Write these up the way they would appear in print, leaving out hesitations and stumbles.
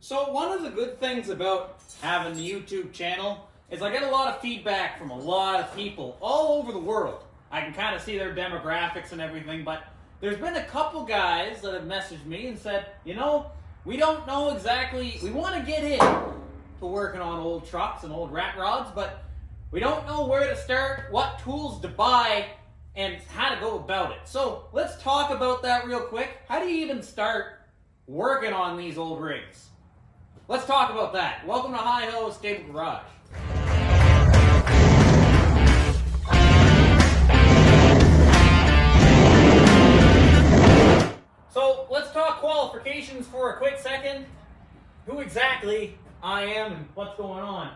So one of the good things about having the YouTube channel is I get a lot of feedback from a lot of people all over the world. I can kind of see their demographics and everything, but there's been a couple guys that have messaged me and said, you know, we don't know exactly, we want to get in to working on old trucks and old rat rods, but we don't know where to start, what tools to buy, and how to go about it. So let's talk about that real quick. How do you even start working on these old rigs? Let's talk about that. Welcome to Hi-Ho Stable Garage. So let's talk qualifications for a quick second. Who exactly I am and what's going on.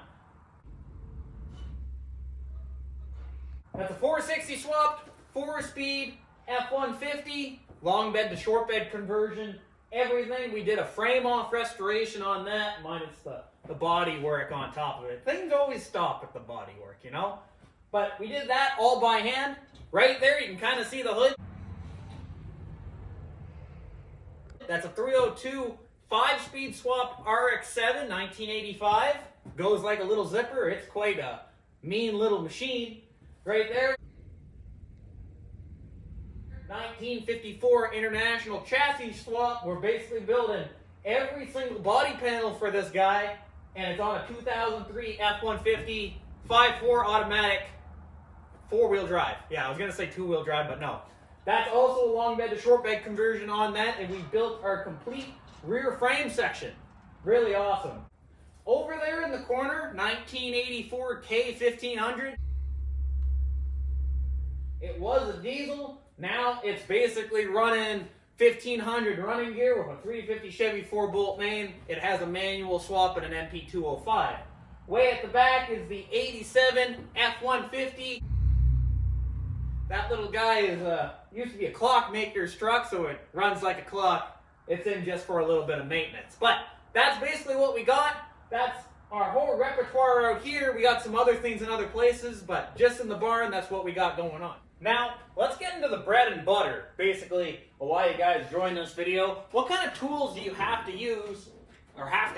That's a 460 swapped, 4-speed, F-150, long bed to short bed conversion, everything. We did a frame off restoration on that, minus the body work on top of it. Things always stop at the body work, you know? But we did that all by hand. Right there, you can kind of see the hood. That's a 302 5-speed swap RX-7, 1985. Goes like a little zipper. It's quite a mean little machine. Right there. 1954 International chassis swap. We're basically building every single body panel for this guy. And it's on a 2003 F-150 5.4 automatic 4-wheel drive. Yeah, I was going to say 2-wheel drive, but no. That's also a long bed to short bed conversion on that, and we built our complete rear frame section. Really awesome. Over there in the corner, 1984 K1500. It was a diesel. Now it's basically running 1500 running gear with a 350 Chevy 4-bolt main. It has a manual swap and an MP205. Way at the back is the 87 F-150. That little guy is used to be a clockmaker's truck, so it runs like a clock. It's in just for a little bit of maintenance. But that's basically what we got. That's our whole repertoire out here. We got some other things in other places, but just in the barn, that's what we got going on. Now, let's get into the bread and butter, basically, why you guys joined this video. What kind of tools do you have to use, or have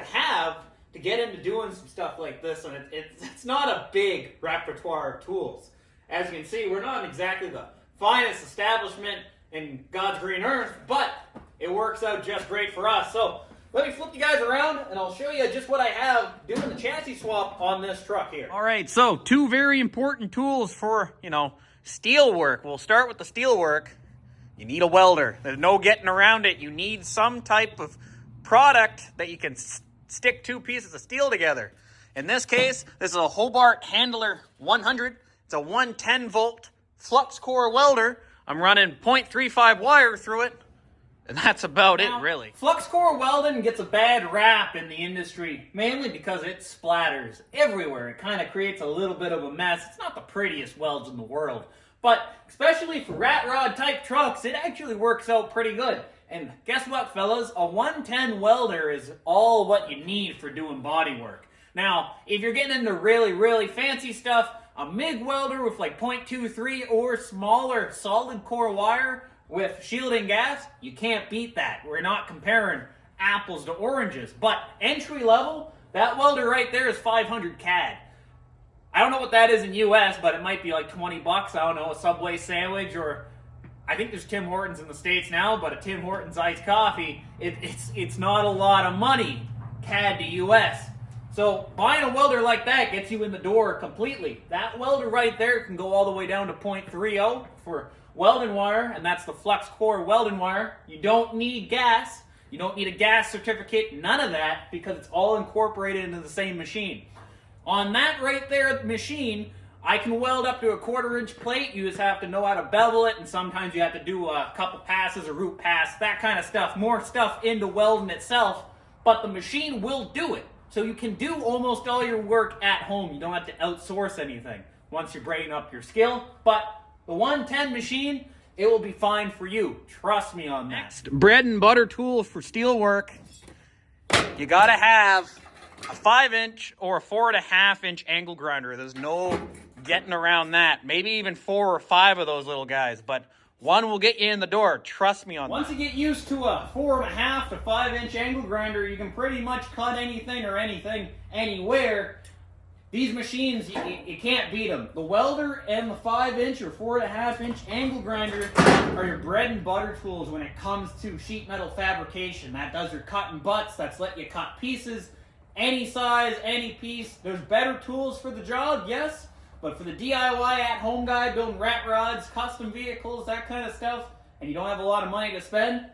to get into doing some stuff like this? And it's not a big repertoire of tools. As you can see, we're not exactly the finest establishment in God's green earth, but it works out just great for us. So let me flip you guys around and I'll show you just what I have doing the chassis swap on this truck here. All right, so two very important tools for, steel work. We'll start with the steel work. You need a welder. There's no getting around it. You need some type of product that you can stick two pieces of steel together. In this case, this is a Hobart Handler 100. It's a 110 volt flux core welder. I'm running 0.35 wire through it, and that's about it, really. Flux core welding gets a bad rap in the industry, mainly because it splatters everywhere. It kind of creates a little bit of a mess. It's not the prettiest welds in the world, but especially for rat rod type trucks, it actually works out pretty good. And guess what, fellas? A 110 welder is all what you need for doing body work. Now, if you're getting into really, really fancy stuff, a MIG welder with like 0.23 or smaller solid core wire with shielding gas, you can't beat that. We're not comparing apples to oranges. But entry level, that welder right there is 500 CAD. I don't know what that is in US, but it might be like 20 bucks. I don't know, a Subway sandwich, or I think there's Tim Hortons in the States now, but a Tim Hortons iced coffee, it's not a lot of money, CAD to US. So buying a welder like that gets you in the door completely. That welder right there can go all the way down to 0.30 for welding wire, and that's the flux core welding wire. You don't need gas. You don't need a gas certificate, none of that, because it's all incorporated into the same machine. On that right there machine, I can weld up to a 1/4-inch plate. You just have to know how to bevel it, and sometimes you have to do a couple passes, a root pass, that kind of stuff. More stuff into welding itself, but the machine will do it. So you can do almost all your work at home. You don't have to outsource anything once you're bringing up your skill. But the 110 machine, it will be fine for you. Trust me on that. Next, bread and butter tool for steel work. You gotta have a 5-inch or a 4.5-inch angle grinder. There's no getting around that. Maybe even 4 or 5 of those little guys. But One will get you in the door. Trust me on that. Once you get used to a 4.5 to 5 inch angle grinder, you can pretty much cut anything or anything anywhere. These machines, you can't beat them. The welder and the 5 inch or 4.5 inch angle grinder are your bread and butter tools when it comes to sheet metal fabrication. That does your cutting butts. That's let you cut pieces, any size, any piece. There's better tools for the job, yes. But for the DIY at-home guy building rat rods, custom vehicles, that kind of stuff, and you don't have a lot of money to spend,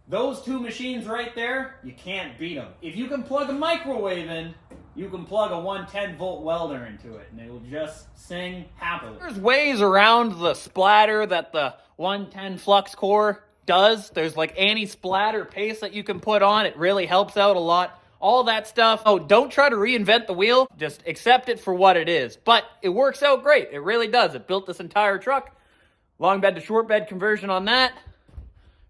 those two machines right there, you can't beat them. If you can plug a microwave in, you can plug a 110-volt welder into it, and it will just sing happily. There's ways around the splatter that the 110 flux core does. There's like anti-splatter paste that you can put on. It really helps out a lot. All that stuff. Oh, don't try to reinvent the wheel. Just accept it for what it is. But it works out great. It really does. It built this entire truck. Long bed to short bed conversion on that.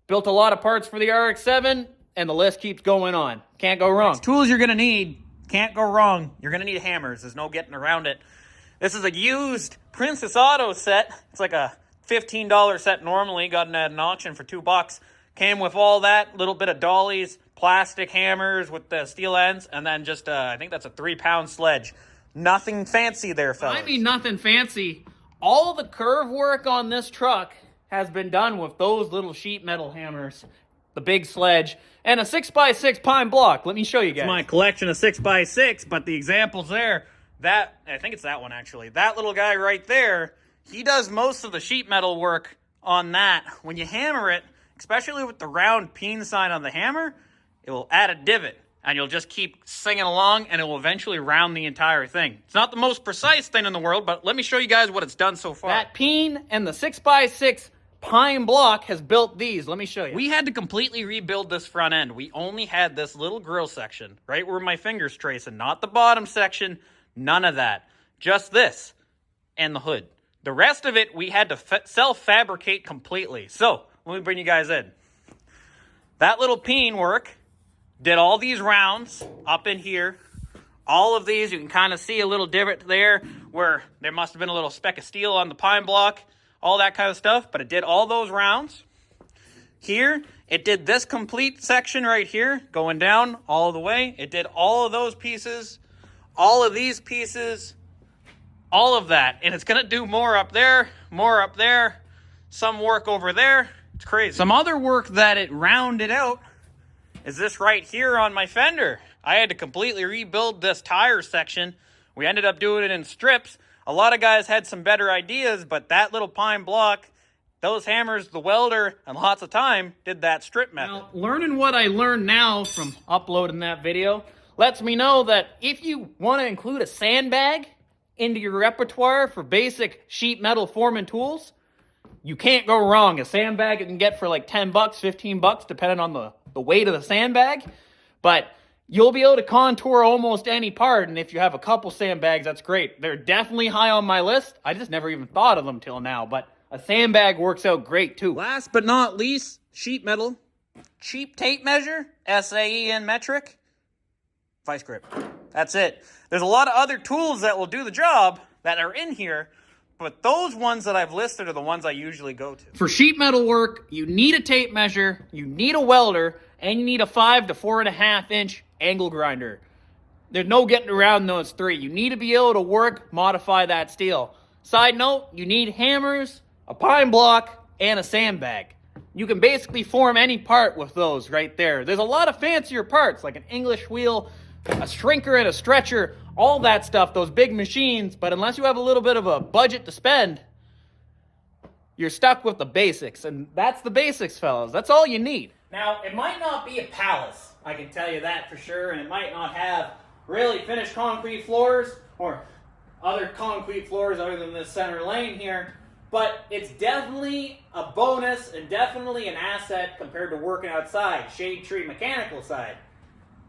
Built a lot of parts for the RX-7, and the list keeps going on. Can't go wrong. Tools you're going to need. Can't go wrong. You're going to need hammers. There's no getting around it. This is a used Princess Auto set. It's like a $15 set normally. Got it at an auction for $2. Came with all that, little bit of dollies, plastic hammers with the steel ends, and then just, I think that's a 3-pound sledge. Nothing fancy there, fellas. I mean nothing fancy. All the curve work on this truck has been done with those little sheet metal hammers, the big sledge, and a 6x6 pine block. Let me show you guys. It's my collection of 6x6, but the examples there, I think it's that one actually. That little guy right there, he does most of the sheet metal work on that. When you hammer it, especially with the round peen sign on the hammer, it will add a divot, and you'll just keep singing along, and it will eventually round the entire thing. It's not the most precise thing in the world, but let me show you guys what it's done so far. That peen and the 6x6 pine block has built these. Let me show you. We had to completely rebuild this front end. We only had this little grill section, right where my finger's tracing, not the bottom section, none of that. Just this and the hood. The rest of it, we had to self-fabricate completely. So, let me bring you guys in. That little peen work did all these rounds up in here. All of these, you can kind of see a little divot there where there must have been a little speck of steel on the pine block, all that kind of stuff, but it did all those rounds. Here, it did this complete section right here, going down all the way. It did all of those pieces, all of these pieces, all of that. And it's going to do more up there, some work over there. It's crazy. Some other work that it rounded out is this right here on my fender. I had to completely rebuild this tire section. We ended up doing it in strips. A lot of guys had some better ideas, but that little pine block, those hammers, the welder, and lots of time did that strip method. Now, learning what I learned now from uploading that video lets me know that if you want to include a sandbag into your repertoire for basic sheet metal forming tools, you can't go wrong. A sandbag you can get for like $10, $15, depending on the weight of the sandbag. But you'll be able to contour almost any part, and if you have a couple sandbags, that's great. They're definitely high on my list. I just never even thought of them till now, but a sandbag works out great too. Last but not least, sheet metal. Cheap tape measure, SAE in metric, vice grip. That's it. There's a lot of other tools that will do the job that are in here, but those ones that I've listed are the ones I usually go to. For sheet metal work, you need a tape measure, you need a welder, and you need a 5 to 4.5 inch angle grinder. There's no getting around those three. You need to be able to work, modify that steel. Side note, you need hammers, a pine block, and a sandbag. You can basically form any part with those right there. There's a lot of fancier parts, like an English wheel, a shrinker and a stretcher, all that stuff, those big machines, but unless you have a little bit of a budget to spend, you're stuck with the basics, and that's the basics, fellas. That's all you need. Now, it might not be a palace, I can tell you that for sure, and it might not have really finished concrete floors, or other concrete floors other than this center lane here, but it's definitely a bonus and definitely an asset compared to working outside, shade tree mechanical side.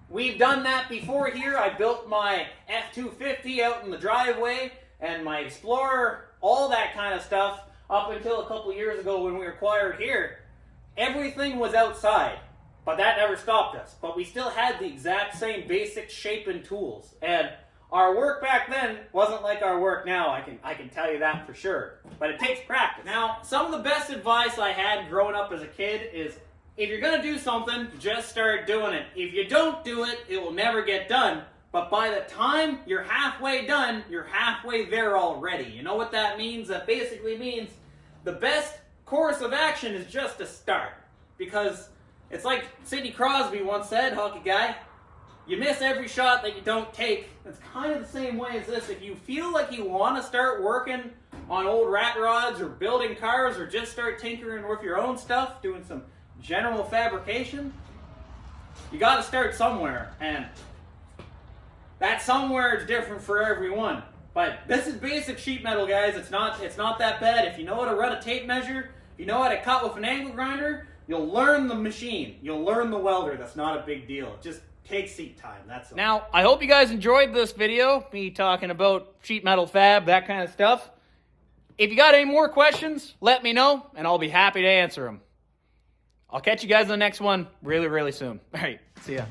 We've done that before here. I built my F-250 out in the driveway and my Explorer, all that kind of stuff, up until a couple years ago when we acquired here. Everything was outside, but that never stopped us. But we still had the exact same basic shape and tools. And Our work back then wasn't like our work now, I can tell you that for sure. But it takes practice. Now, some of the best advice I had growing up as a kid is, if you're gonna do something, just start doing it. If you don't do it, it will never get done. But by the time you're halfway done, you're halfway there already. You know what that means? That basically means the best course of action is just to start. Because it's like Sidney Crosby once said, hockey guy, you miss every shot that you don't take. It's kind of the same way as this. If you feel like you want to start working on old rat rods or building cars or just start tinkering with your own stuff, doing some general fabrication, you got to start somewhere. And that somewhere is different for everyone. But this is basic sheet metal, guys. It's not that bad. If you know how to run a tape measure, if you know how to cut with an angle grinder, you'll learn the machine. You'll learn the welder. That's not a big deal. Just take seat time, that's all. Now, I hope you guys enjoyed this video, me talking about sheet metal fab, that kind of stuff. If you got any more questions, let me know, and I'll be happy to answer them. I'll catch you guys in the next one really, really soon. All right, see ya.